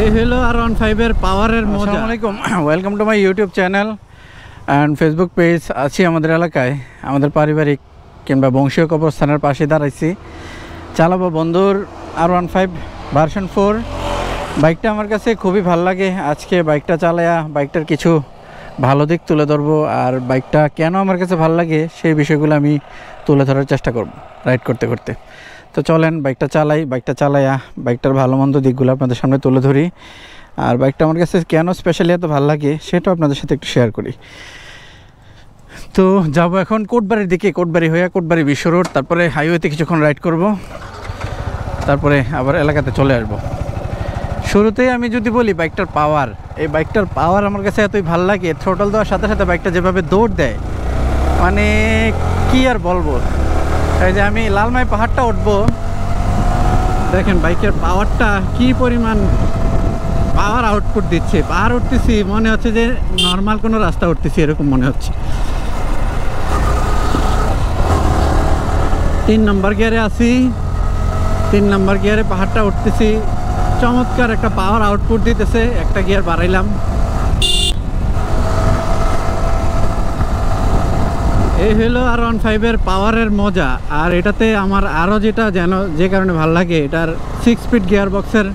এই হলো R15 এর পাওয়ারের মজা। আসসালামু আলাইকুম, welcome to my YouTube channel and Facebook page. আছি আমাদের এলাকায়, আমাদের পারিবারিক কিংবা বংশীয় কবরস্থানের পাশে দাঁড়াইছি। চালাবো বন্ধুর R15 ভার্সন 4 বাইকটা। আমার কাছে খুবই ভালো লাগে। আজকে বাইকটা চালায়া বাইকটার কিছু ভালো দিক তুলে ধরবো, আর বাইকটা কেন আমার কাছে ভালো লাগে সেই বিষয়গুলো আমি তুলে ধরার চেষ্টা করব রাইড করতে করতে। তো চলেন বাইকটা চালাই, বাইকটা চালাইয়া বাইকটার ভালো মন্দ দিকগুলো আপনাদের সামনে তুলে ধরি, আর বাইকটা আমার কাছে কেন স্পেশালি এত ভালো লাগে সেটাও আপনাদের সাথে একটু শেয়ার করি। তো যাব এখন কোটবাড়ির দিকে, কোটবাড়ি হয়ে কোটবাড়ি বিশ্ব রোড, তারপরে হাইওয়েতে কিছুক্ষণ রাইড করব, তারপরে আবার এলাকাতে চলে আসব। শুরুতেই আমি যদি বলি বাইকটার পাওয়ার, এই বাইকটার পাওয়ার আমার কাছে এতই ভালো লাগে। থ্রোটল দেওয়ার সাথে সাথে বাইকটা যেভাবে দৌড় দেয়, মানে কি আর বলবো। এই যে আমি লালমাই পাহাড়টা উঠবো, দেখেন বাইকের পাওয়ারটা কি পরিমাণ পাওয়ার আউটপুট দিচ্ছে। পাহাড় উঠতেছি মনে হচ্ছে যে নর্মাল কোনো রাস্তা উঠতেছি এরকম মনে হচ্ছে। 3 নম্বর গিয়ারে আছি, 3 নম্বর গিয়ারে পাহাড়টা উঠতেছি। চমৎকার একটা পাওয়ার আউটপুট দিতেছে। একটা গিয়ার বাড়াইলাম। এই হলো R15 এর পাওয়ারের মজা। আর এটাতে আমার আরও যেটা যে কারণে ভালো লাগে, এটার 6 স্পিড গিয়ার বক্সের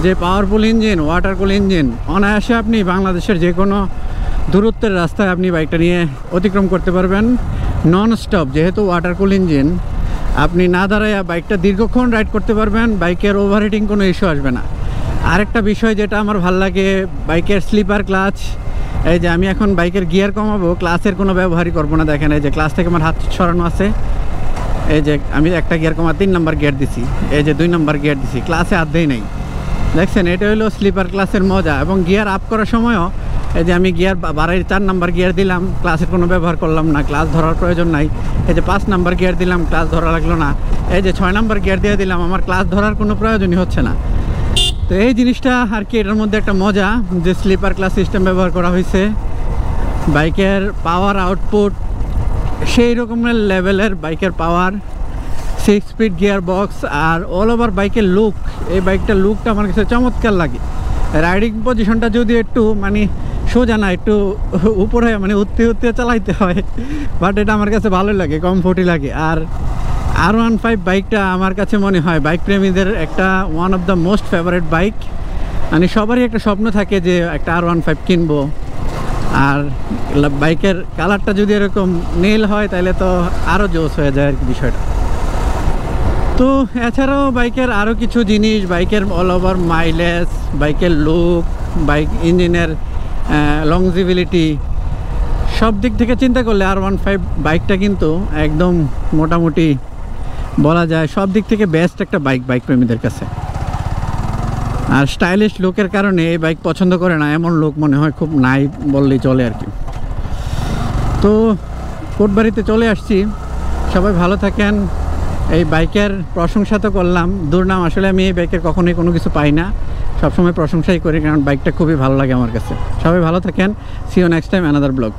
যে পাওয়ারফুল ইঞ্জিন, ওয়াটার কুল ইঞ্জিন। অনায়াসে আপনি বাংলাদেশের যে কোনো দূরত্বের রাস্তায় আপনি বাইকটা নিয়ে অতিক্রম করতে পারবেন নন স্টপ। যেহেতু ওয়াটার কুল ইঞ্জিন, আপনি না দাঁড়াইয়া বাইকটা দীর্ঘক্ষণ রাইড করতে পারবেন। বাইকের ওভারহিটিং কোনো ইস্যু আসবে না। আরেকটা বিষয় যেটা আমার ভালো লাগে, বাইকের স্লিপার ক্লাচ। এই যে আমি এখন বাইকের গিয়ার কমাবো, ক্লাসের কোনো ব্যবহারই করবো না। দেখেন এই যে ক্লাস থেকে আমার হাত সরানো আছে। এই যে আমি একটা গিয়ার কমা 3 নম্বর গিয়ার দিছি, এই যে 2 নম্বর গিয়ার দিছি, ক্লাসে হাত দেই নাই। দেখছেন, এটা হলো স্লিপার ক্লাসের মজা। এবং গিয়ার আপ করার সময়ও এই যে আমি গিয়ার বাড়াই 4 নম্বর গিয়ার দিলাম, ক্লাসের কোনো ব্যবহার করলাম না, ক্লাস ধরার প্রয়োজন নাই। এই যে 5 নম্বর গিয়ার দিলাম, ক্লাস ধরা লাগলো না। এই যে 6 নম্বর গিয়ার দিয়ে দিলাম, আমার ক্লাস ধরার কোনো প্রয়োজনই হচ্ছে না। তো এই জিনিসটা আর কি, এটার মধ্যে একটা মজা যে স্লিপার ক্লাস সিস্টেম ব্যবহার করা হয়েছে। বাইকের পাওয়ার আউটপুট সেই রকমের লেভেলের, বাইকের পাওয়ার, 6 স্পিড গিয়ার বক্স, আর অল ওভার বাইকের লুক। এই বাইকটার লুকটা আমার কাছে চমৎকার লাগে। রাইডিং পজিশনটা যদি একটু মানে সোজা না, একটু উপরে মানে উঠতে চালাইতে হয়, বাট এটা আমার কাছে ভালোই লাগে, কমফোর্টই লাগে। আর R15 বাইকটা আমার কাছে মনে হয় বাইক প্রেমীদের একটা one of the most favourite bike. মানে সবারই একটা স্বপ্ন থাকে যে একটা R15 কিনবো। আর বাইকের কালারটা যদি এরকম নীল হয় তাহলে তো আরও জোশ হয়ে যায় আর কি বিষয়টা। তো এছাড়াও বাইকের আরও কিছু জিনিস, বাইকের অল ওভার মাইলেজ, বাইকের লুক, বাইক ইঞ্জিনের লংজিবিলিটি, সব দিক থেকে চিন্তা করলে R15 বাইকটা কিন্তু একদম মোটামুটি বলা যায় সব দিক থেকে বেস্ট একটা বাইক বাইক প্রেমীদের কাছে। আর স্টাইলিশ লুকের কারণে এই বাইক পছন্দ করে না এমন লোক মনে হয় খুব নাই বললেই চলে আর কি। তো কোটবাড়িতে চলে আসছি, সবাই ভালো থাকেন। এই বাইকের প্রশংসা তো করলাম, দুর্নাম আসলে আমি এই বাইকের কখনোই কোনো কিছু পাই না, সবসময় প্রশংসাই করি, কারণ বাইকটা খুবই ভালো লাগে আমার কাছে। সবাই ভালো থাকেন। See you next time another blog.